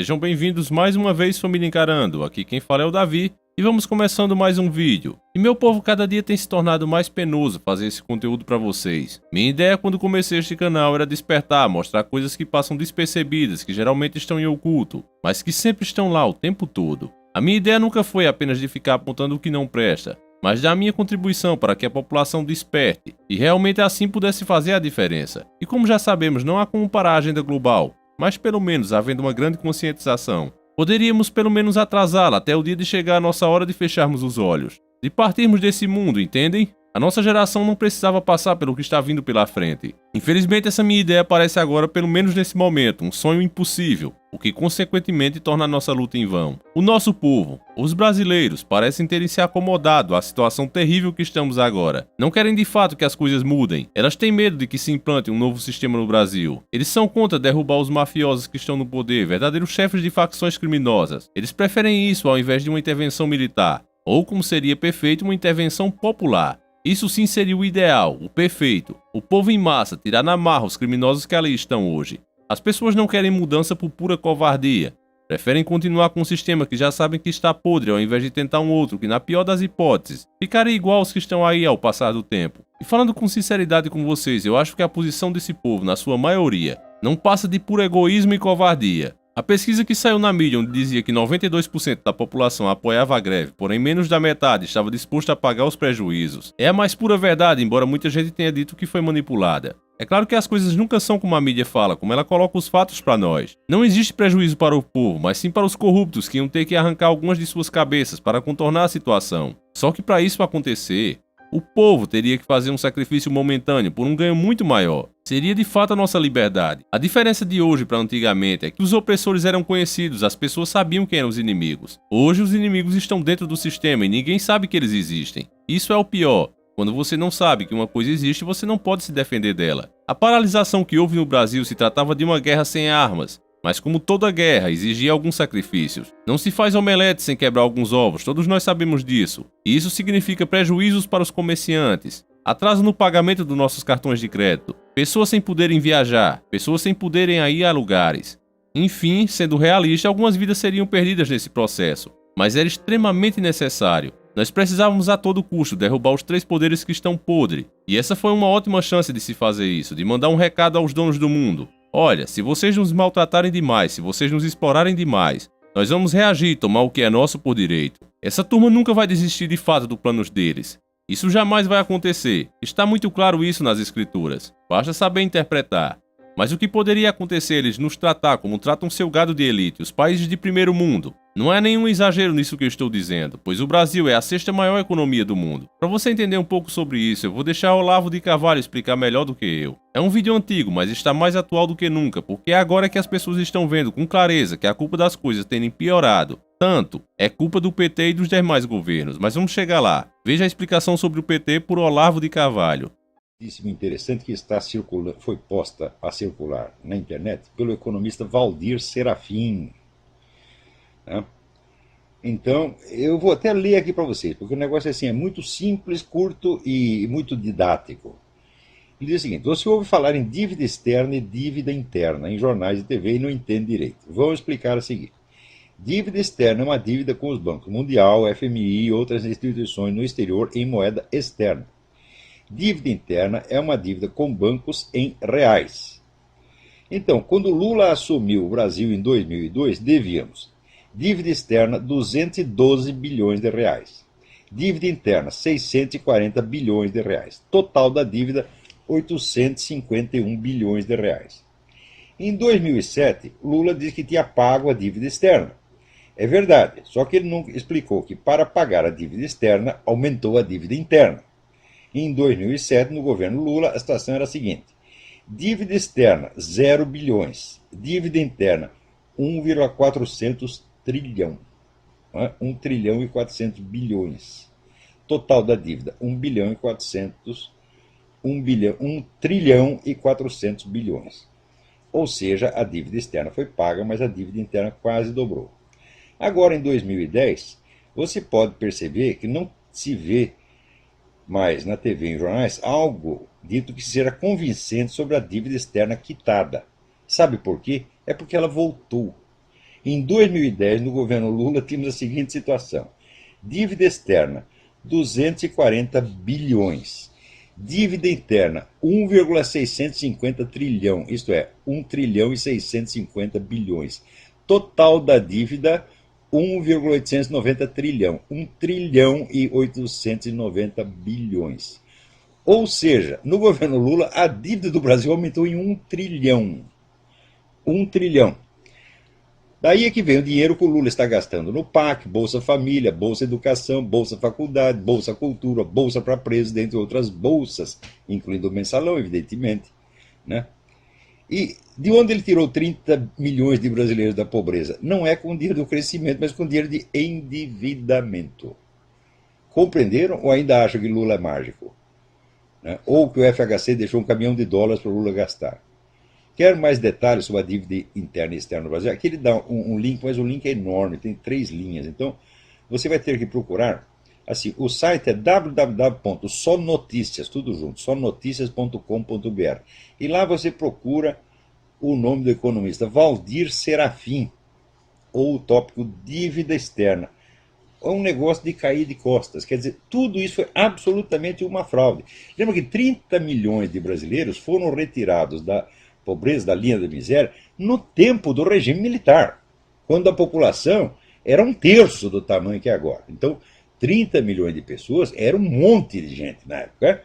Sejam bem-vindos mais uma vez, família Encarando. Aqui quem fala é o Davi e vamos começando mais um vídeo. E meu povo, cada dia tem se tornado mais penoso fazer esse conteúdo pra vocês. Minha ideia quando comecei este canal era despertar, mostrar coisas que passam despercebidas, que geralmente estão em oculto, mas que sempre estão lá o tempo todo. A minha ideia nunca foi apenas de ficar apontando o que não presta, mas dar a minha contribuição para que a população desperte e realmente assim pudesse fazer a diferença. E como já sabemos, não há como parar a agenda global, mas pelo menos havendo uma grande conscientização, poderíamos pelo menos atrasá-la até o dia de chegar a nossa hora de fecharmos os olhos, de partirmos desse mundo, entendem? A nossa geração não precisava passar pelo que está vindo pela frente. Infelizmente essa minha ideia parece agora, pelo menos nesse momento, um sonho impossível, o que consequentemente torna a nossa luta em vão. O nosso povo, os brasileiros, parecem terem se acomodado à situação terrível que estamos agora. Não querem de fato que as coisas mudem. Elas têm medo de que se implante um novo sistema no Brasil. Eles são contra derrubar os mafiosos que estão no poder, verdadeiros chefes de facções criminosas. Eles preferem isso ao invés de uma intervenção militar, ou como seria perfeito, uma intervenção popular. Isso sim seria o ideal, o perfeito. O povo em massa tirar na marra os criminosos que ali estão hoje. As pessoas não querem mudança por pura covardia. Preferem continuar com um sistema que já sabem que está podre ao invés de tentar um outro que, na pior das hipóteses, ficaria igual aos que estão aí ao passar do tempo. E falando com sinceridade com vocês, eu acho que a posição desse povo, na sua maioria, não passa de puro egoísmo e covardia. A pesquisa que saiu na mídia onde dizia que 92% da população apoiava a greve, porém menos da metade estava disposto a pagar os prejuízos, é a mais pura verdade, embora muita gente tenha dito que foi manipulada. É claro que as coisas nunca são como a mídia fala, como ela coloca os fatos para nós. Não existe prejuízo para o povo, mas sim para os corruptos que iam ter que arrancar algumas de suas cabeças para contornar a situação. Só que para isso acontecer, o povo teria que fazer um sacrifício momentâneo por um ganho muito maior. Seria de fato a nossa liberdade. A diferença de hoje para antigamente é que os opressores eram conhecidos, as pessoas sabiam quem eram os inimigos. Hoje os inimigos estão dentro do sistema e ninguém sabe que eles existem. Isso é o pior. Quando você não sabe que uma coisa existe, você não pode se defender dela. A paralisação que houve no Brasil se tratava de uma guerra sem armas. Mas como toda guerra, exigia alguns sacrifícios. Não se faz omelete sem quebrar alguns ovos, todos nós sabemos disso. E isso significa prejuízos para os comerciantes, atraso no pagamento dos nossos cartões de crédito, pessoas sem poderem viajar, pessoas sem poderem ir a lugares. Enfim, sendo realista, algumas vidas seriam perdidas nesse processo, mas era extremamente necessário. Nós precisávamos a todo custo derrubar os três poderes que estão podres. E essa foi uma ótima chance de se fazer isso, de mandar um recado aos donos do mundo. Olha, se vocês nos maltratarem demais, se vocês nos explorarem demais, nós vamos reagir e tomar o que é nosso por direito. Essa turma nunca vai desistir de fato dos planos deles. Isso jamais vai acontecer. Está muito claro isso nas escrituras. Basta saber interpretar. Mas o que poderia acontecer eles nos tratar como tratam seu gado de elite, os países de primeiro mundo? Não é nenhum exagero nisso que eu estou dizendo, pois o Brasil é a sexta maior economia do mundo. Para você entender um pouco sobre isso, eu vou deixar o Olavo de Carvalho explicar melhor do que eu. É um vídeo antigo, mas está mais atual do que nunca, porque é agora que as pessoas estão vendo com clareza que a culpa das coisas terem piorado tanto é culpa do PT e dos demais governos, mas vamos chegar lá. Veja a explicação sobre o PT por Olavo de Carvalho. Interessante que foi posta a circular na internet pelo economista Valdir Serafim. Né? Então, eu vou até ler aqui para vocês, porque o negócio assim, é muito simples, curto e muito didático. Ele diz o seguinte: você ouve falar em dívida externa e dívida interna em jornais e TV e não entende direito. Vamos explicar a seguir. Dívida externa é uma dívida com os bancos Mundial, FMI e outras instituições no exterior em moeda externa. Dívida interna é uma dívida com bancos em reais. Então, quando Lula assumiu o Brasil em 2002, devíamos dívida externa 212 bilhões de reais. Dívida interna 640 bilhões de reais. Total da dívida 851 bilhões de reais. Em 2007, Lula disse que tinha pago a dívida externa. É verdade, só que ele não explicou que para pagar a dívida externa aumentou a dívida interna. Em 2007, no governo Lula, a situação era a seguinte: dívida externa 0 bilhões, dívida interna 1,400 trilhão, 1 trilhão e 400 bilhões. Total da dívida 1 trilhão e 400 bilhões. Ou seja, a dívida externa foi paga, mas a dívida interna quase dobrou. Agora, em 2010, você pode perceber que não se vê mais na TV e em jornais algo dito que seja convincente sobre a dívida externa quitada. Sabe por quê? É porque ela voltou. Em 2010, no governo Lula, tínhamos a seguinte situação. Dívida externa, 240 bilhões. Dívida interna, 1,650 trilhão, isto é, 1 trilhão e 650 bilhões. Total da dívida, 1,890 trilhão, 1 trilhão e 890 bilhões. Ou seja, no governo Lula, a dívida do Brasil aumentou em 1 trilhão. 1 trilhão. Daí é que vem o dinheiro que o Lula está gastando no PAC, Bolsa Família, Bolsa Educação, Bolsa Faculdade, Bolsa Cultura, Bolsa para Presos, dentre outras bolsas, incluindo o mensalão, evidentemente. Né? E de onde ele tirou 30 milhões de brasileiros da pobreza? Não é com dinheiro do crescimento, mas com dinheiro de endividamento. Compreenderam ou ainda acham que Lula é mágico? Né? Ou que o FHC deixou um caminhão de dólares para o Lula gastar? Quer mais detalhes sobre a dívida interna e externa no Brasil? Aqui ele dá um link, mas o link é enorme, tem 3 linhas. Então, você vai ter que procurar. Assim, o site é www.sonoticias, tudo junto, sonoticias.com.br. E lá você procura o nome do economista Valdir Serafim, ou o tópico dívida externa. É um negócio de cair de costas. Quer dizer, tudo isso foi absolutamente uma fraude. Lembra que 30 milhões de brasileiros foram retirados da pobreza, da linha da miséria, no tempo do regime militar, quando a população era 1/3 do tamanho que é agora. Então, 30 milhões de pessoas era um monte de gente na época.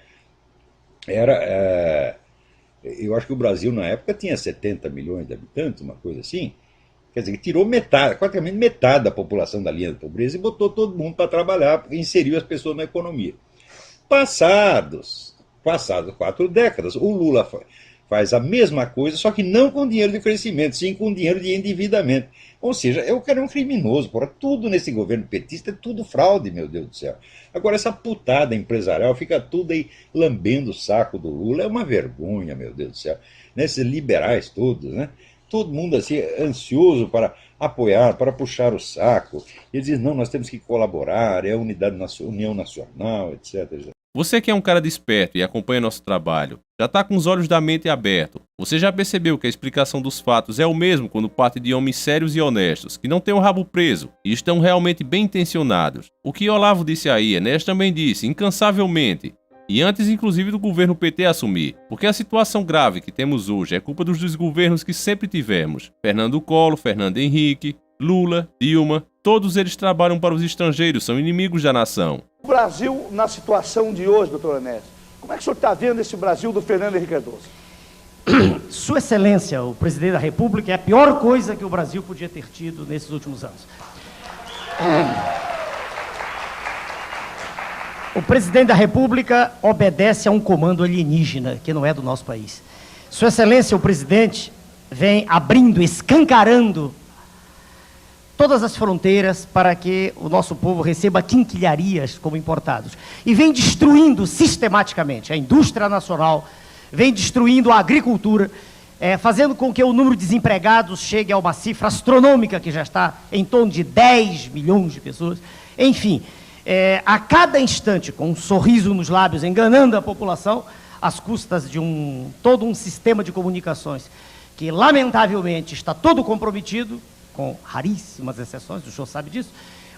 Eu acho que o Brasil, na época, tinha 70 milhões de habitantes, uma coisa assim. Quer dizer, tirou metade, praticamente metade da população da linha da pobreza e botou todo mundo para trabalhar, inseriu as pessoas na economia. Passadas 4 décadas, o Lula faz a mesma coisa, só que não com dinheiro de crescimento, sim com dinheiro de endividamento. Ou seja, o cara é um criminoso, porra. Tudo nesse governo petista é tudo fraude, meu Deus do céu. Agora, essa putada empresarial fica tudo aí lambendo o saco do Lula. É uma vergonha, meu Deus do céu. Esses liberais todos, né? Todo mundo assim, ansioso para apoiar, para puxar o saco. Eles dizem, não, nós temos que colaborar, é a união nacional, etc. Você que é um cara desperto e acompanha nosso trabalho, já tá com os olhos da mente abertos. Você já percebeu que a explicação dos fatos é o mesmo quando parte de homens sérios e honestos, que não têm o rabo preso e estão realmente bem intencionados. O que Olavo disse aí, Enéas também disse, incansavelmente. E antes inclusive do governo PT assumir, porque a situação grave que temos hoje é culpa dos desgovernos que sempre tivemos. Fernando Collor, Fernando Henrique, Lula, Dilma, todos eles trabalham para os estrangeiros, são inimigos da nação. O Brasil, na situação de hoje, doutor Enéas, como é que o senhor está vendo esse Brasil do Fernando Henrique Cardoso? Sua Excelência, o presidente da República, é a pior coisa que o Brasil podia ter tido nesses últimos anos. O presidente da República obedece a um comando alienígena, que não é do nosso país. Sua Excelência, o presidente, vem abrindo, escancarando todas as fronteiras para que o nosso povo receba quinquilharias como importados. E vem destruindo sistematicamente a indústria nacional, vem destruindo a agricultura, fazendo com que o número de desempregados chegue a uma cifra astronômica, que já está em torno de 10 milhões de pessoas. Enfim, a cada instante, com um sorriso nos lábios, enganando a população, às custas de todo um sistema de comunicações que, lamentavelmente, está todo comprometido, com raríssimas exceções, o senhor sabe disso.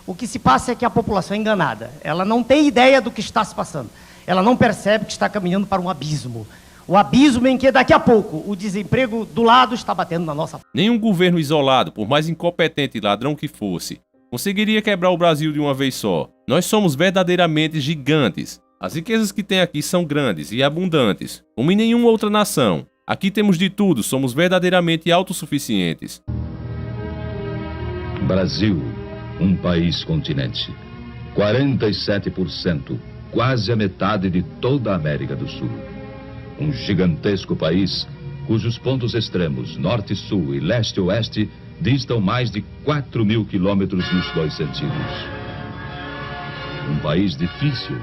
O que se passa é que a população é enganada. Ela não tem ideia do que está se passando. Ela não percebe que está caminhando para um abismo. O abismo em que, daqui a pouco, o desemprego do lado está batendo na nossa... Nenhum governo isolado, por mais incompetente e ladrão que fosse, conseguiria quebrar o Brasil de uma vez só. Nós somos verdadeiramente gigantes. As riquezas que tem aqui são grandes e abundantes, como em nenhuma outra nação. Aqui temos de tudo, somos verdadeiramente autossuficientes. Brasil, um país-continente. 47%, quase a metade de toda a América do Sul. Um gigantesco país cujos pontos extremos, norte, sul e leste e oeste, distam mais de 4.000 quilômetros nos 2 sentidos. Um país difícil,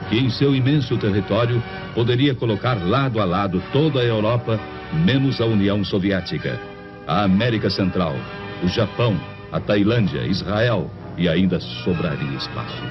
que em seu imenso território poderia colocar lado a lado toda a Europa, menos a União Soviética, a América Central, o Japão, a Tailândia, Israel, e ainda sobraria espaço.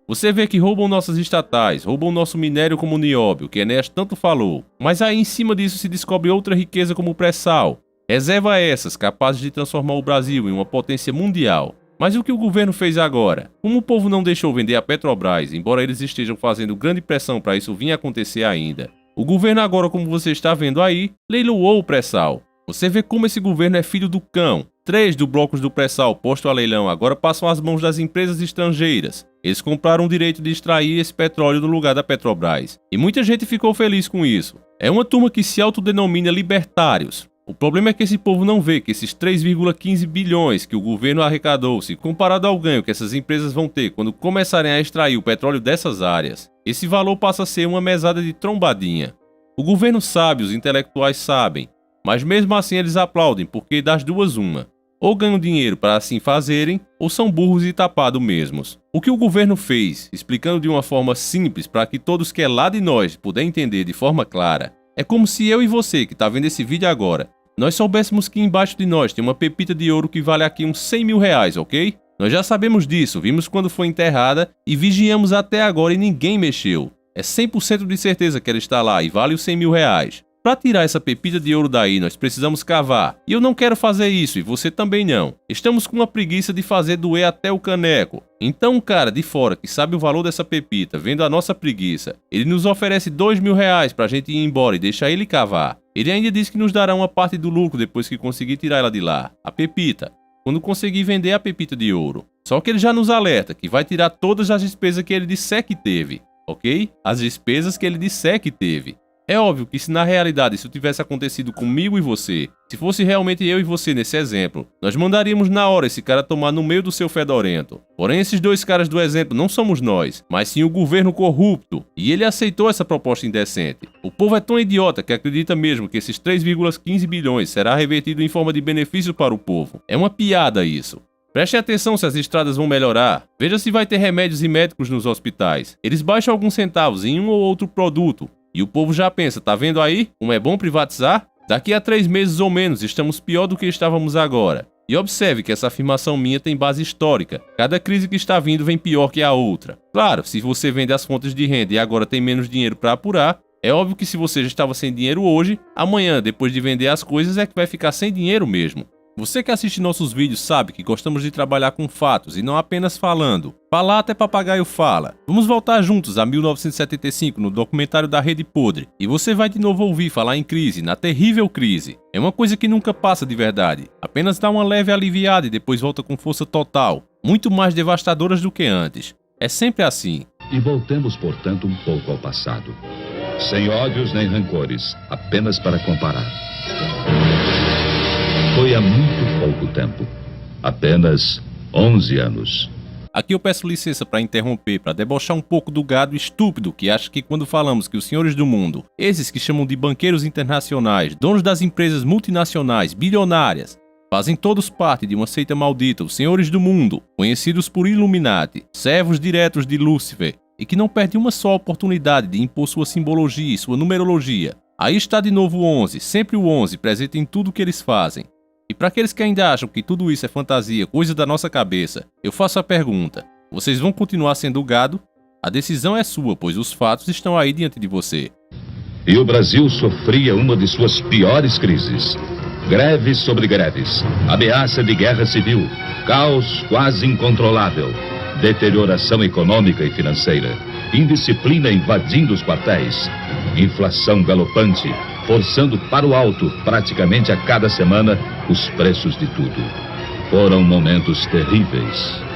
Você vê que roubam nossas estatais, roubam nosso minério como o nióbio, que Enéas tanto falou. Mas aí em cima disso se descobre outra riqueza como o pré-sal. Reserva essas capazes de transformar o Brasil em uma potência mundial. Mas o que o governo fez agora? Como o povo não deixou vender a Petrobras, embora eles estejam fazendo grande pressão para isso vir acontecer ainda, o governo agora, como você está vendo aí, leiloou o pré-sal. Você vê como esse governo é filho do cão. 3 dos blocos do pré-sal posto a leilão agora passam às mãos das empresas estrangeiras. Eles compraram o direito de extrair esse petróleo no lugar da Petrobras. E muita gente ficou feliz com isso. É uma turma que se autodenomina libertários. O problema é que esse povo não vê que esses 3,15 bilhões que o governo arrecadou, se comparado ao ganho que essas empresas vão ter quando começarem a extrair o petróleo dessas áreas, esse valor passa a ser uma mesada de trombadinha. O governo sabe, os intelectuais sabem, mas mesmo assim eles aplaudem porque das duas uma. Ou ganham dinheiro para assim fazerem, ou são burros e tapados mesmos. O que o governo fez, explicando de uma forma simples para que todos que é lá de nós puder entender de forma clara, é como se eu e você que está vendo esse vídeo agora, nós soubéssemos que embaixo de nós tem uma pepita de ouro que vale aqui uns 100 mil reais, ok? Nós já sabemos disso, vimos quando foi enterrada e vigiamos até agora e ninguém mexeu. É 100% de certeza que ela está lá e vale os 100 mil reais. Para tirar essa pepita de ouro daí, nós precisamos cavar. E eu não quero fazer isso, e você também não. Estamos com uma preguiça de fazer doer até o caneco. Então um cara de fora que sabe o valor dessa pepita, vendo a nossa preguiça, ele nos oferece 2 mil reais pra gente ir embora e deixar ele cavar. Ele ainda diz que nos dará uma parte do lucro depois que conseguir tirar ela de lá, a pepita, quando conseguir vender a pepita de ouro. Só que ele já nos alerta que vai tirar todas as despesas que ele disser que teve, ok? As despesas que ele disser que teve. É óbvio que se na realidade isso tivesse acontecido comigo e você, se fosse realmente eu e você nesse exemplo, nós mandaríamos na hora esse cara tomar no meio do seu fedorento. Porém, esses dois caras do exemplo não somos nós, mas sim o governo corrupto, e ele aceitou essa proposta indecente. O povo é tão idiota que acredita mesmo que esses 3,15 bilhões será revertido em forma de benefício para o povo. É uma piada isso. Preste atenção se as estradas vão melhorar. Veja se vai ter remédios e médicos nos hospitais. Eles baixam alguns centavos em um ou outro produto. E o povo já pensa, tá vendo aí como é bom privatizar? Daqui a 3 meses ou menos estamos pior do que estávamos agora. E observe que essa afirmação minha tem base histórica. Cada crise que está vindo vem pior que a outra. Claro, se você vende as fontes de renda e agora tem menos dinheiro para apurar, é óbvio que se você já estava sem dinheiro hoje, amanhã, depois de vender as coisas, é que vai ficar sem dinheiro mesmo. Você que assiste nossos vídeos sabe que gostamos de trabalhar com fatos e não apenas falando. Falar até papagaio fala. Vamos voltar juntos a 1975 no documentário da Rede Podre. E você vai de novo ouvir falar em crise, na terrível crise. É uma coisa que nunca passa de verdade. Apenas dá uma leve aliviada e depois volta com força total. Muito mais devastadoras do que antes. É sempre assim. E voltemos, portanto, um pouco ao passado. Sem ódios nem rancores, apenas para comparar. Foi há muito pouco tempo, apenas 11 anos. Aqui eu peço licença para interromper, para debochar um pouco do gado estúpido que acha que quando falamos que os senhores do mundo, esses que chamam de banqueiros internacionais, donos das empresas multinacionais, bilionárias, fazem todos parte de uma seita maldita, os senhores do mundo, conhecidos por Illuminati, servos diretos de Lúcifer, e que não perdem uma só oportunidade de impor sua simbologia e sua numerologia. Aí está de novo o 11, sempre o 11, presente em tudo que eles fazem. E para aqueles que ainda acham que tudo isso é fantasia, coisa da nossa cabeça, eu faço a pergunta: vocês vão continuar sendo gado? A decisão é sua, pois os fatos estão aí diante de você. E o Brasil sofria uma de suas piores crises. Greves sobre greves, ameaça de guerra civil, caos quase incontrolável, deterioração econômica e financeira, indisciplina invadindo os quartéis, inflação galopante, forçando para o alto, praticamente a cada semana, os preços de tudo. Foram momentos terríveis.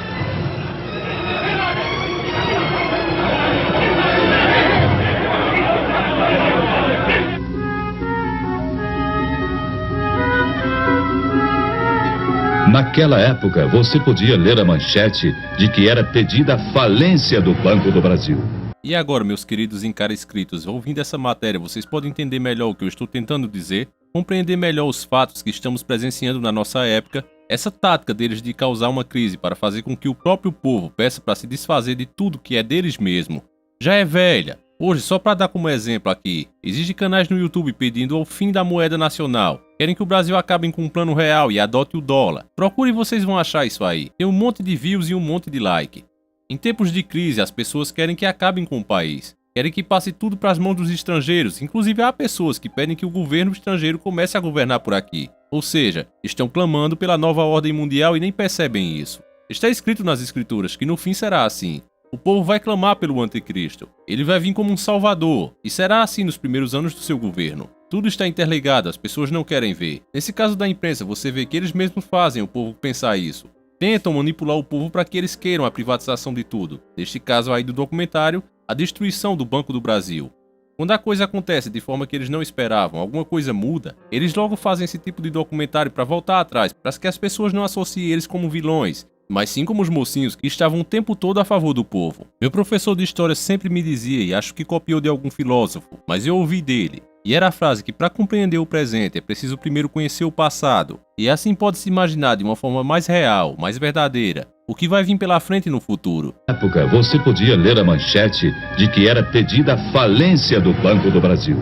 Naquela época, você podia ler a manchete de que era pedida a falência do Banco do Brasil. E agora, meus queridos inscritos, ouvindo essa matéria, vocês podem entender melhor o que eu estou tentando dizer, compreender melhor os fatos que estamos presenciando na nossa época, essa tática deles de causar uma crise para fazer com que o próprio povo peça para se desfazer de tudo que é deles mesmo, já é velha. Hoje, só para dar como exemplo aqui, existem canais no YouTube pedindo o fim da moeda nacional, querem que o Brasil acabe com um plano real e adote o dólar. Procure e vocês vão achar isso aí, tem um monte de views e um monte de like. Em tempos de crise, as pessoas querem que acabem com o país. Querem que passe tudo para as mãos dos estrangeiros. Inclusive, há pessoas que pedem que o governo estrangeiro comece a governar por aqui. Ou seja, estão clamando pela nova ordem mundial e nem percebem isso. Está escrito nas escrituras que no fim será assim. O povo vai clamar pelo anticristo. Ele vai vir como um salvador, e será assim nos primeiros anos do seu governo. Tudo está interligado, as pessoas não querem ver. Nesse caso da imprensa, você vê que eles mesmos fazem o povo pensar isso. Tentam manipular o povo para que eles queiram a privatização de tudo. Neste caso aí do documentário, a destruição do Banco do Brasil. Quando a coisa acontece de forma que eles não esperavam, alguma coisa muda, eles logo fazem esse tipo de documentário para voltar atrás, para que as pessoas não associem eles como vilões, mas sim como os mocinhos que estavam o tempo todo a favor do povo. Meu professor de história sempre me dizia, e acho que copiou de algum filósofo, mas eu ouvi dele, e era a frase que para compreender o presente é preciso primeiro conhecer o passado, e assim pode-se imaginar de uma forma mais real, mais verdadeira, o que vai vir pela frente no futuro. Na época, você podia ler a manchete de que era pedida a falência do Banco do Brasil.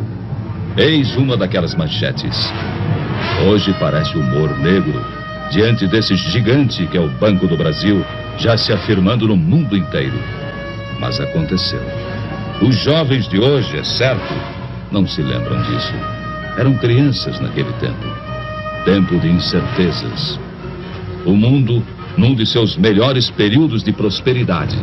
Eis uma daquelas manchetes. Hoje parece humor negro, diante desse gigante que é o Banco do Brasil, já se afirmando no mundo inteiro. Mas aconteceu. Os jovens de hoje, é certo, não se lembram disso. Eram crianças naquele tempo. Tempo de incertezas. O mundo num de seus melhores períodos de prosperidade.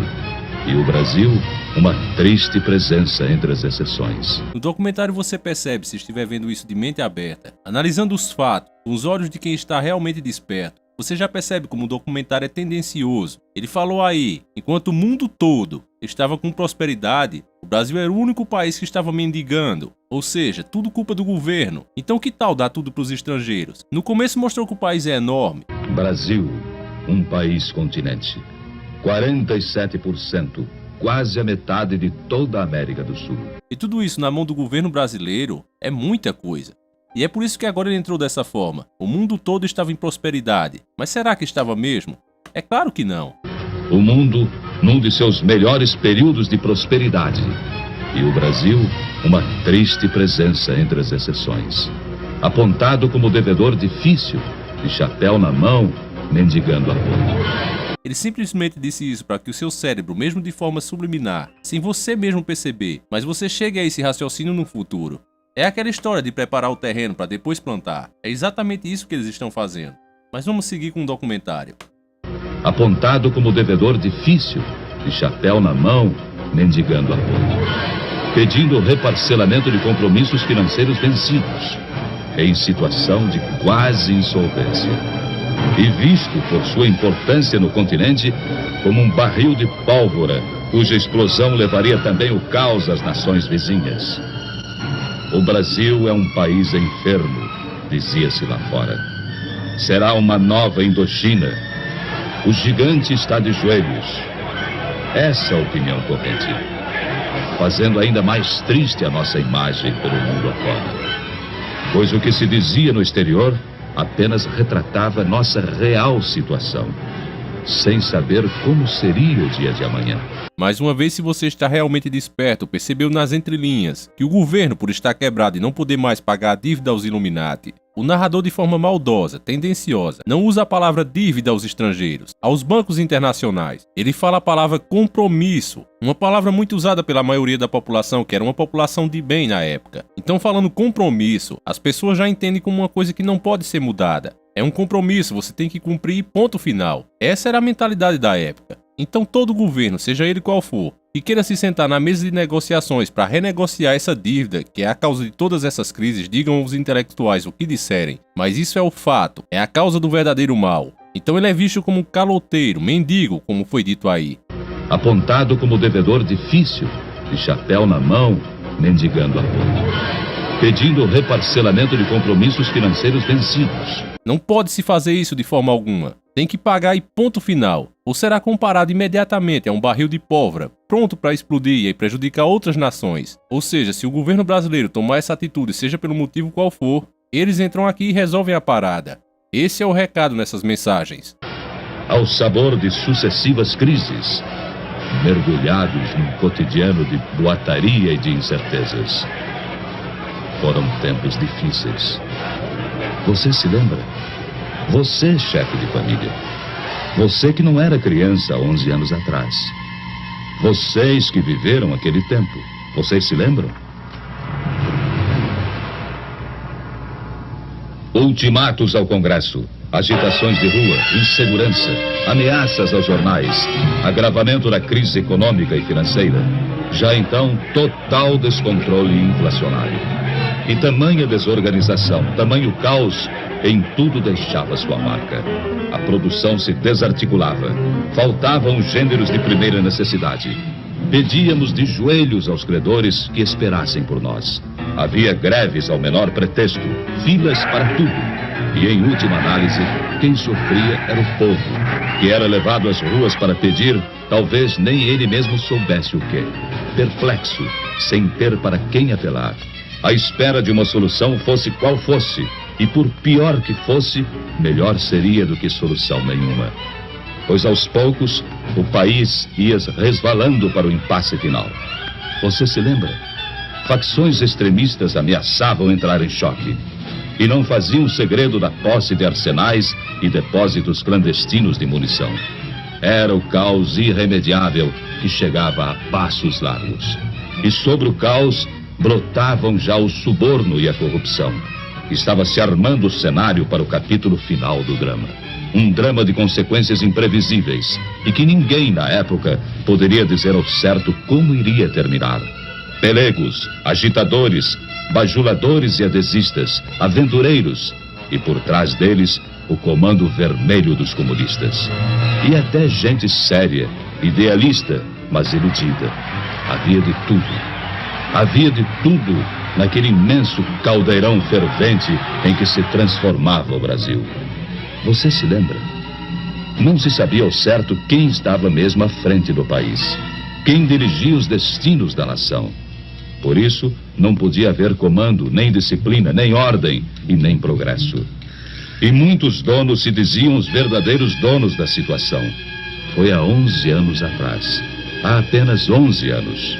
E o Brasil, uma triste presença entre as exceções. No documentário você percebe, se estiver vendo isso de mente aberta, analisando os fatos, com os olhos de quem está realmente desperto, você já percebe como o documentário é tendencioso. Ele falou aí, enquanto o mundo todo estava com prosperidade, o Brasil era o único país que estava mendigando. Ou seja, tudo culpa do governo. Então que tal dar tudo para os estrangeiros? No começo mostrou que o país é enorme. Brasil, um país continente. 47%, quase a metade de toda a América do Sul. E tudo isso na mão do governo brasileiro é muita coisa. E é por isso que agora ele entrou dessa forma. O mundo todo estava em prosperidade. Mas será que estava mesmo? É claro que não. O mundo num de seus melhores períodos de prosperidade. E o Brasil, uma triste presença entre as exceções. Apontado como devedor difícil, de chapéu na mão, mendigando apoio. Ele simplesmente disse isso para que o seu cérebro, mesmo de forma subliminar, sem você mesmo perceber, mas você chegue a esse raciocínio no futuro. É aquela história de preparar o terreno para depois plantar. É exatamente isso que eles estão fazendo. Mas vamos seguir com o documentário. Apontado como devedor difícil, de chapéu na mão, mendigando apoio. Pedindo o reparcelamento de compromissos financeiros vencidos, em situação de quase insolvência. E visto por sua importância no continente como um barril de pólvora, cuja explosão levaria também o caos às nações vizinhas. O Brasil é um país enfermo, dizia-se lá fora. Será uma nova Indochina. O gigante está de joelhos. Essa é a opinião corrente, fazendo ainda mais triste a nossa imagem pelo mundo afora. Pois o que se dizia no exterior apenas retratava nossa real situação, sem saber como seria o dia de amanhã. Mais uma vez, se você está realmente desperto, percebeu nas entrelinhas que o governo, por estar quebrado e não poder mais pagar a dívida aos Illuminati, o narrador de forma maldosa, tendenciosa, não usa a palavra dívida aos estrangeiros, aos bancos internacionais. Ele fala a palavra compromisso, uma palavra muito usada pela maioria da população, que era uma população de bem na época. Então, falando compromisso, as pessoas já entendem como uma coisa que não pode ser mudada. É um compromisso, você tem que cumprir, ponto final. Essa era a mentalidade da época. Então todo governo, seja ele qual for, que queira se sentar na mesa de negociações para renegociar essa dívida, que é a causa de todas essas crises, digam os intelectuais o que disserem, mas isso é o fato, é a causa do verdadeiro mal. Então ele é visto como caloteiro, mendigo, como foi dito aí. Apontado como devedor difícil, de chapéu na mão, mendigando apoio. Pedindo o reparcelamento de compromissos financeiros vencidos. Não pode se fazer isso de forma alguma. Tem que pagar e ponto final, ou será comparado imediatamente a um barril de pólvora, pronto para explodir e prejudicar outras nações. Ou seja, se o governo brasileiro tomar essa atitude, seja pelo motivo qual for, eles entram aqui e resolvem a parada. Esse é o recado nessas mensagens. Ao sabor de sucessivas crises, mergulhados num cotidiano de boataria e de incertezas. Foram tempos difíceis. Você se lembra? Você, chefe de família. Você que não era criança há 11 anos atrás. Vocês que viveram aquele tempo. Vocês se lembram? Ultimatos ao Congresso, agitações de rua, insegurança, ameaças aos jornais, agravamento da crise econômica e financeira. Já então, total descontrole inflacionário. E tamanha desorganização, tamanho caos, em tudo deixava sua marca. A produção se desarticulava, faltavam gêneros de primeira necessidade. Pedíamos de joelhos aos credores que esperassem por nós. Havia greves ao menor pretexto, filas para tudo. E em última análise, quem sofria era o povo, que era levado às ruas para pedir, talvez nem ele mesmo soubesse o quê. Perplexo, sem ter para quem apelar. À espera de uma solução fosse qual fosse, e por pior que fosse, melhor seria do que solução nenhuma. Pois aos poucos, o país ia resvalando para o impasse final. Você se lembra? Facções extremistas ameaçavam entrar em choque. E não faziam segredo da posse de arsenais e depósitos clandestinos de munição. Era o caos irremediável que chegava a passos largos. E sobre o caos brotavam já o suborno e a corrupção. Estava se armando o cenário para o capítulo final do drama. Um drama de consequências imprevisíveis e que ninguém na época poderia dizer ao certo como iria terminar. Pelegos, agitadores, bajuladores e adesistas, aventureiros e por trás deles o comando vermelho dos comunistas. E até gente séria, idealista, mas iludida. Havia de tudo. Havia de tudo naquele imenso caldeirão fervente em que se transformava o Brasil. Você se lembra? Não se sabia ao certo quem estava mesmo à frente do país, quem dirigia os destinos da nação. Por isso, não podia haver comando, nem disciplina, nem ordem e nem progresso. E muitos donos se diziam os verdadeiros donos da situação. Foi há 11 anos atrás. Há apenas 11 anos.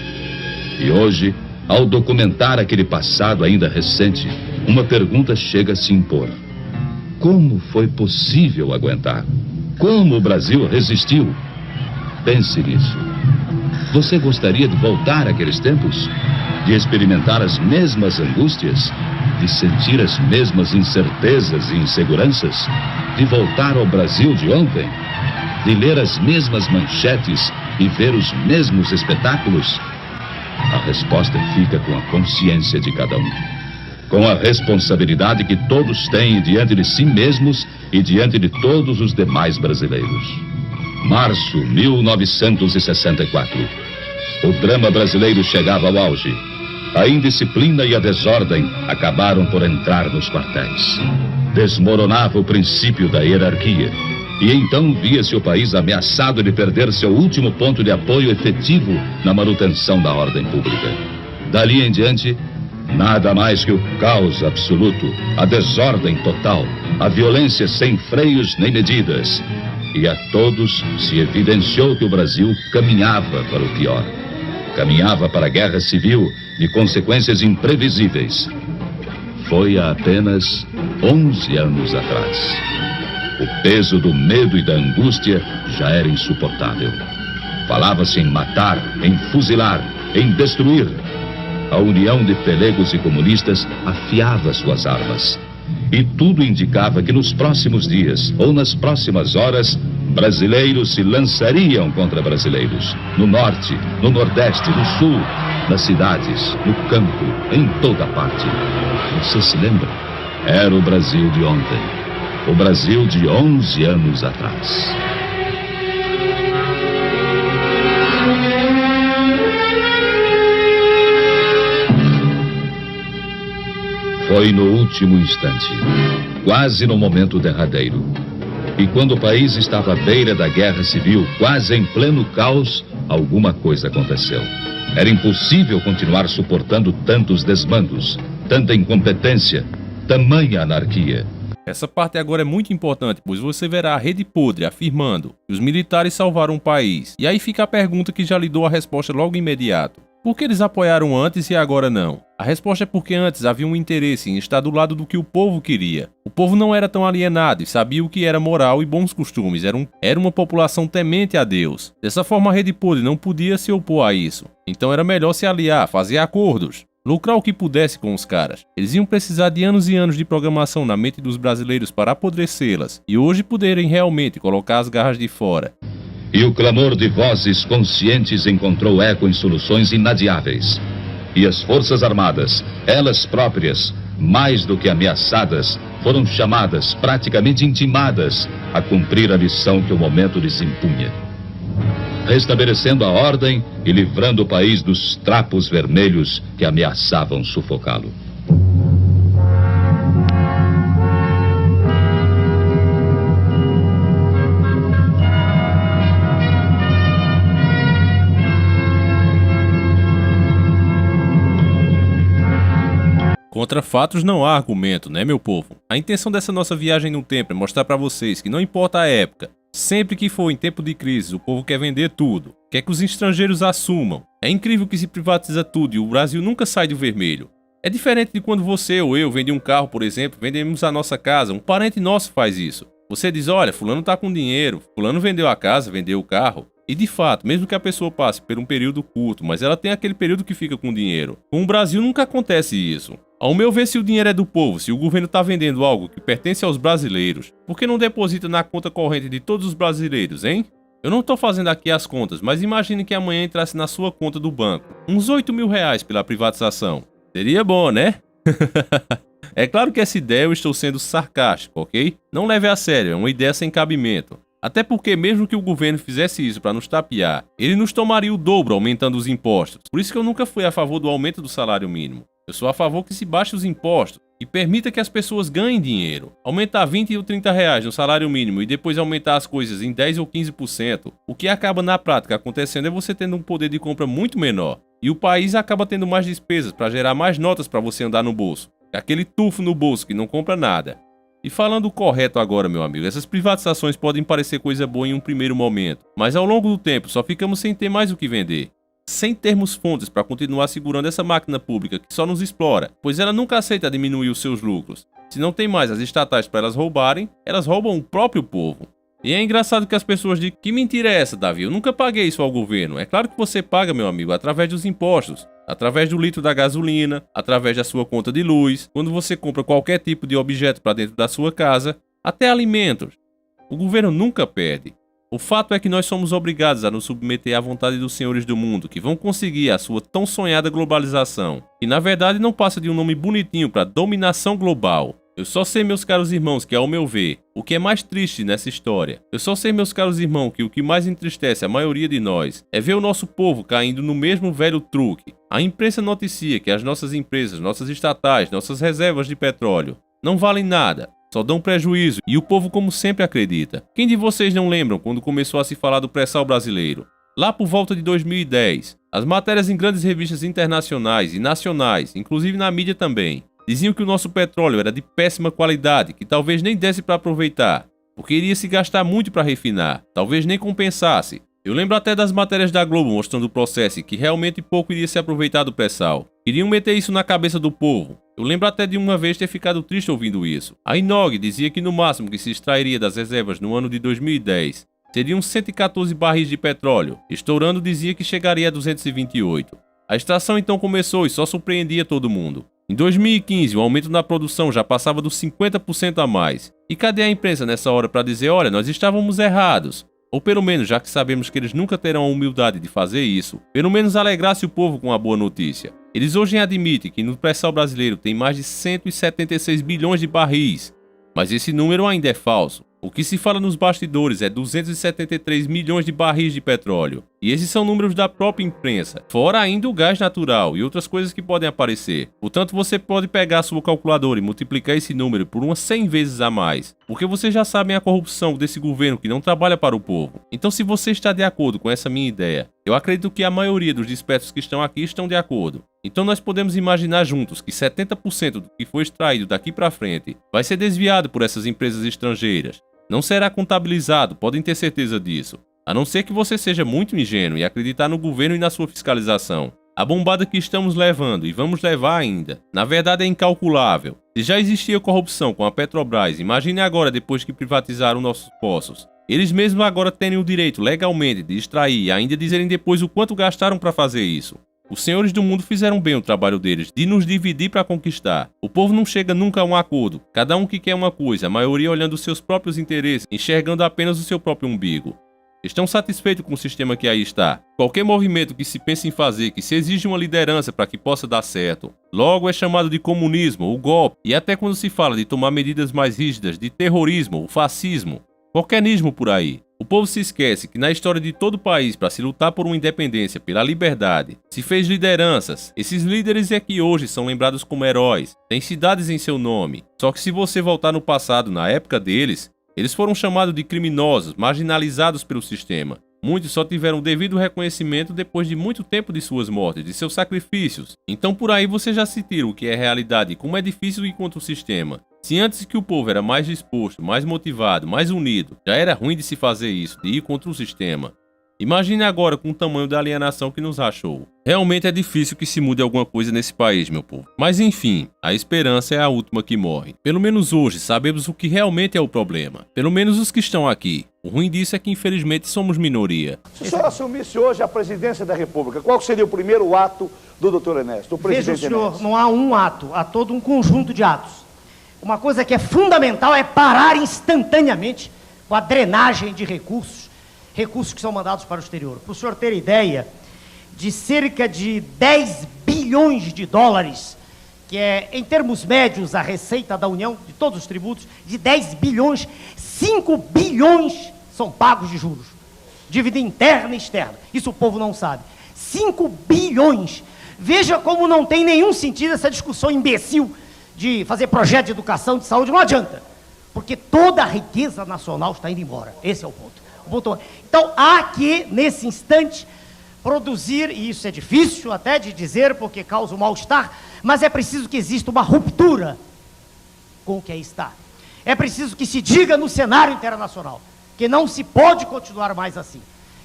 E hoje, ao documentar aquele passado ainda recente, uma pergunta chega a se impor. Como foi possível aguentar? Como o Brasil resistiu? Pense nisso. Você gostaria de voltar àqueles tempos? De experimentar as mesmas angústias? De sentir as mesmas incertezas e inseguranças? De voltar ao Brasil de ontem? De ler as mesmas manchetes e ver os mesmos espetáculos? A resposta fica com a consciência de cada um. Com a responsabilidade que todos têm diante de si mesmos e diante de todos os demais brasileiros. Março 1964. O drama brasileiro chegava ao auge. A indisciplina e a desordem acabaram por entrar nos quartéis. Desmoronava o princípio da hierarquia. E então via-se o país ameaçado de perder seu último ponto de apoio efetivo na manutenção da ordem pública. Dali em diante, nada mais que o caos absoluto, a desordem total, a violência sem freios nem medidas. E a todos se evidenciou que o Brasil caminhava para o pior. Caminhava para a guerra civil de consequências imprevisíveis. Foi há apenas 11 anos atrás. O peso do medo e da angústia já era insuportável. Falava-se em matar, em fuzilar, em destruir. A união de pelegos e comunistas afiava suas armas. E tudo indicava que nos próximos dias, ou nas próximas horas, brasileiros se lançariam contra brasileiros. No norte, no nordeste, no sul, nas cidades, no campo, em toda parte. Você se lembra? Era o Brasil de ontem. O Brasil de 11 anos atrás. Foi no último instante, quase no momento derradeiro. E quando o país estava à beira da guerra civil, quase em pleno caos, alguma coisa aconteceu. Era impossível continuar suportando tantos desmandos, tanta incompetência, tamanha anarquia. Essa parte agora é muito importante, pois você verá a Rede Podre afirmando que os militares salvaram o país. E aí fica a pergunta que já lhe dou a resposta logo imediato. Por que eles apoiaram antes e agora não? A resposta é porque antes havia um interesse em estar do lado do que o povo queria. O povo não era tão alienado e sabia o que era moral e bons costumes. Era uma população temente a Deus. Dessa forma, a Rede Podre não podia se opor a isso. Então era melhor se aliar, fazer acordos. lucrar o que pudesse com os caras. Eles iam precisar de anos e anos de programação na mente dos brasileiros para apodrecê-las e hoje poderem realmente colocar as garras de fora. E o clamor de vozes conscientes encontrou eco em soluções inadiáveis. E as Forças Armadas, elas próprias, mais do que ameaçadas, foram chamadas, praticamente intimadas, a cumprir a missão que o momento lhes impunha, restabelecendo a ordem e livrando o país dos trapos vermelhos que ameaçavam sufocá-lo. Contra fatos não há argumento, né, meu povo? A intenção dessa nossa viagem no tempo é mostrar pra vocês que não importa a época, sempre que for em tempo de crise, o povo quer vender tudo, quer que os estrangeiros assumam. É incrível que se privatiza tudo e o Brasil nunca sai do vermelho. É diferente de quando você ou eu vendem um carro, por exemplo, vendemos a nossa casa, um parente nosso faz isso. Você diz, olha, fulano tá com dinheiro, fulano vendeu a casa, vendeu o carro. E de fato, mesmo que a pessoa passe por um período curto, mas ela tem aquele período que fica com dinheiro. Com o Brasil nunca acontece isso. Ao meu ver, se o dinheiro é do povo, se o governo está vendendo algo que pertence aos brasileiros, por que não deposita na conta corrente de todos os brasileiros, hein? Eu não estou fazendo aqui as contas, mas imagine que amanhã entrasse na sua conta do banco uns 8 mil reais pela privatização. Seria bom, né? É claro que essa ideia eu estou sendo sarcástico, ok? Não leve a sério, é uma ideia sem cabimento. Até porque mesmo que o governo fizesse isso para nos tapear, ele nos tomaria o dobro aumentando os impostos. Por isso que eu nunca fui a favor do aumento do salário mínimo. Eu sou a favor que se baixe os impostos e permita que as pessoas ganhem dinheiro. Aumentar 20 ou 30 reais no salário mínimo e depois aumentar as coisas em 10 ou 15%, o que acaba na prática acontecendo é você tendo um poder de compra muito menor. E o país acaba tendo mais despesas para gerar mais notas para você andar no bolso. Aquele tufo no bolso que não compra nada. E falando o correto agora, meu amigo, essas privatizações podem parecer coisa boa em um primeiro momento, mas ao longo do tempo só ficamos sem ter mais o que vender. Sem termos fontes para continuar segurando essa máquina pública que só nos explora, pois ela nunca aceita diminuir os seus lucros. Se não tem mais as estatais para elas roubarem, elas roubam o próprio povo. E é engraçado que as pessoas dizem, que mentira é essa, Davi? Eu nunca paguei isso ao governo. É claro que você paga, meu amigo, através dos impostos. Através do litro da gasolina, através da sua conta de luz, quando você compra qualquer tipo de objeto para dentro da sua casa, até alimentos. O governo nunca perde. O fato é que nós somos obrigados a nos submeter à vontade dos senhores do mundo, que vão conseguir a sua tão sonhada globalização, que na verdade não passa de um nome bonitinho para dominação global. Eu só sei, meus caros irmãos, que ao meu ver, o que é mais triste nessa história, eu só sei, meus caros irmãos, que o que mais entristece a maioria de nós é ver o nosso povo caindo no mesmo velho truque. A imprensa noticia que as nossas empresas, nossas estatais, nossas reservas de petróleo não valem nada, só dão prejuízo e o povo como sempre acredita. Quem de vocês não lembram quando começou a se falar do pré-sal brasileiro? Lá por volta de 2010, as matérias em grandes revistas internacionais e nacionais, inclusive na mídia também, diziam que o nosso petróleo era de péssima qualidade, que talvez nem desse para aproveitar, porque iria se gastar muito para refinar, talvez nem compensasse. Eu lembro até das matérias da Globo mostrando o processo e que realmente pouco iria se aproveitar do pré-sal. Queriam meter isso na cabeça do povo. Eu lembro até de uma vez ter ficado triste ouvindo isso. A INOG dizia que no máximo que se extrairia das reservas no ano de 2010 seriam 114 barris de petróleo. Estourando dizia que chegaria a 228. A extração então começou e só surpreendia todo mundo. Em 2015, o aumento na produção já passava dos 50% a mais. E cadê a imprensa nessa hora para dizer, olha, nós estávamos errados? Ou pelo menos, já que sabemos que eles nunca terão a humildade de fazer isso, pelo menos alegrasse o povo com a boa notícia. Eles hoje admitem que no pré-sal brasileiro tem mais de 176 bilhões de barris, mas esse número ainda é falso. O que se fala nos bastidores é 273 milhões de barris de petróleo. E esses são números da própria imprensa, fora ainda o gás natural e outras coisas que podem aparecer. Portanto, você pode pegar a sua calculadora e multiplicar esse número por umas 100 vezes a mais, porque vocês já sabem a corrupção desse governo que não trabalha para o povo. Então, se você está de acordo com essa minha ideia, eu acredito que a maioria dos despertos que estão aqui estão de acordo. Então nós podemos imaginar juntos que 70% do que foi extraído daqui para frente vai ser desviado por essas empresas estrangeiras. Não será contabilizado, podem ter certeza disso. A não ser que você seja muito ingênuo e acreditar no governo e na sua fiscalização. A bombada que estamos levando e vamos levar ainda, na verdade é incalculável. Se já existia corrupção com a Petrobras, imagine agora depois que privatizaram nossos poços. Eles mesmos agora terem o direito legalmente de extrair e ainda dizerem depois o quanto gastaram para fazer isso. Os senhores do mundo fizeram bem o trabalho deles, de nos dividir para conquistar. O povo não chega nunca a um acordo, cada um que quer uma coisa, a maioria olhando os seus próprios interesses, enxergando apenas o seu próprio umbigo. Estão satisfeitos com o sistema que aí está. Qualquer movimento que se pense em fazer, que se exige uma liderança para que possa dar certo, logo é chamado de comunismo, o golpe, e até quando se fala de tomar medidas mais rígidas, de terrorismo, o fascismo, qualquer nismo por aí. O povo se esquece que na história de todo o país, para se lutar por uma independência, pela liberdade, se fez lideranças. Esses líderes é que hoje são lembrados como heróis, têm cidades em seu nome. Só que se você voltar no passado, na época deles, eles foram chamados de criminosos, marginalizados pelo sistema. Muitos só tiveram o devido reconhecimento depois de muito tempo de suas mortes, de seus sacrifícios. Então por aí você já se tira o que é realidade e como é difícil ir contra o sistema. Se antes que o povo era mais disposto, mais motivado, mais unido, já era ruim de se fazer isso, de ir contra o sistema. Imagine agora com o tamanho da alienação que nos rachou. Realmente é difícil que se mude alguma coisa nesse país, meu povo. Mas enfim, a esperança é a última que morre. Pelo menos hoje sabemos o que realmente é o problema. Pelo menos os que estão aqui. O ruim disso é que infelizmente somos minoria. Se o senhor assumisse hoje a presidência da República, qual seria o primeiro ato do doutor Ernesto? Veja, senhor, não há um ato, há todo um conjunto de atos. Uma coisa que é fundamental é parar instantaneamente com a drenagem de recursos que são mandados para o exterior. Para o senhor ter ideia, de cerca de 10 bilhões de dólares, que é, em termos médios, a receita da União, de todos os tributos, de 10 bilhões, 5 bilhões são pagos de juros. Dívida interna e externa. Isso o povo não sabe. 5 bilhões. Veja como não tem nenhum sentido essa discussão imbecil de fazer projeto de educação, de saúde, não adianta. Porque toda a riqueza nacional está indo embora. Esse é o ponto. Então, há que, nesse instante, produzir, e isso é difícil até de dizer, porque causa um mal-estar, mas é preciso que exista uma ruptura com o que aí está. É preciso que se diga no cenário internacional que não se pode continuar mais assim,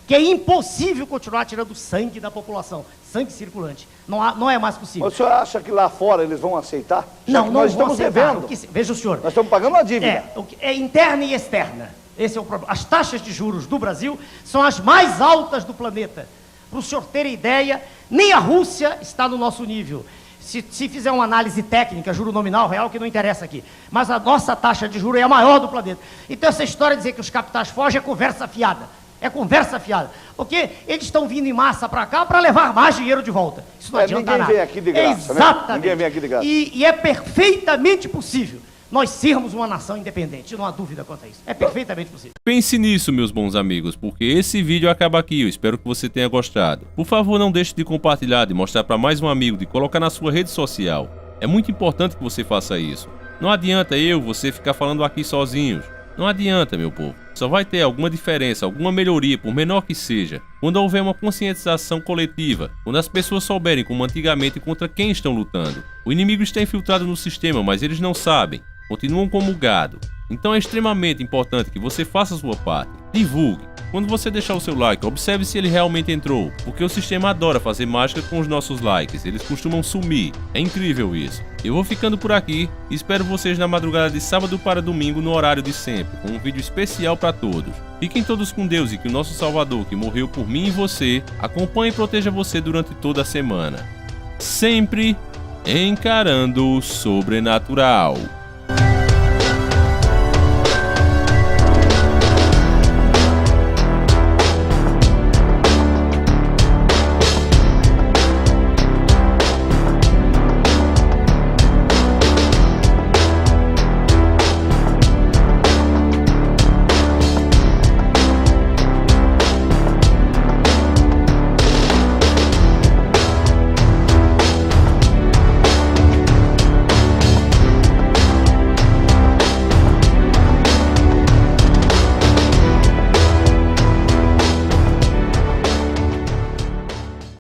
que é impossível continuar tirando sangue da população, sangue circulante. Não é mais possível. Mas o senhor acha que lá fora eles vão aceitar? Não, nós estamos aceitar. devendo. Veja o senhor. Nós estamos pagando uma dívida. É interna e externa. Esse é o problema. As taxas de juros do Brasil são as mais altas do planeta. Para o senhor ter ideia, nem a Rússia está no nosso nível. Se fizer uma análise técnica, juro nominal, real, que não interessa aqui. Mas a nossa taxa de juros é a maior do planeta. Então essa história de dizer que os capitais fogem é conversa fiada. É conversa fiada. Porque eles estão vindo em massa para cá para levar mais dinheiro de volta. Isso não adianta nada. Ninguém vem aqui de graça, exatamente. Né? Ninguém vem aqui de graça. E é perfeitamente possível nós sermos uma nação independente, não há dúvida quanto a isso. É perfeitamente possível. Pense nisso, meus bons amigos, porque esse vídeo acaba aqui. Eu espero que você tenha gostado. Por favor, não deixe de compartilhar, de mostrar para mais um amigo, de colocar na sua rede social. É muito importante que você faça isso. Não adianta você ficar falando aqui sozinhos. Não adianta, meu povo. Só vai ter alguma diferença, alguma melhoria, por menor que seja, quando houver uma conscientização coletiva, quando as pessoas souberem como antigamente contra quem estão lutando. O inimigo está infiltrado no sistema, mas eles não sabem. Continuam como gado. Então é extremamente importante que você faça a sua parte. Divulgue. Quando você deixar o seu like, observe se ele realmente entrou, porque o sistema adora fazer mágica com os nossos likes, eles costumam sumir. É incrível isso. Eu vou ficando por aqui e espero vocês na madrugada de sábado para domingo no horário de sempre, com um vídeo especial para todos. Fiquem todos com Deus e que o nosso Salvador, que morreu por mim e você, acompanhe e proteja você durante toda a semana. Sempre encarando o sobrenatural.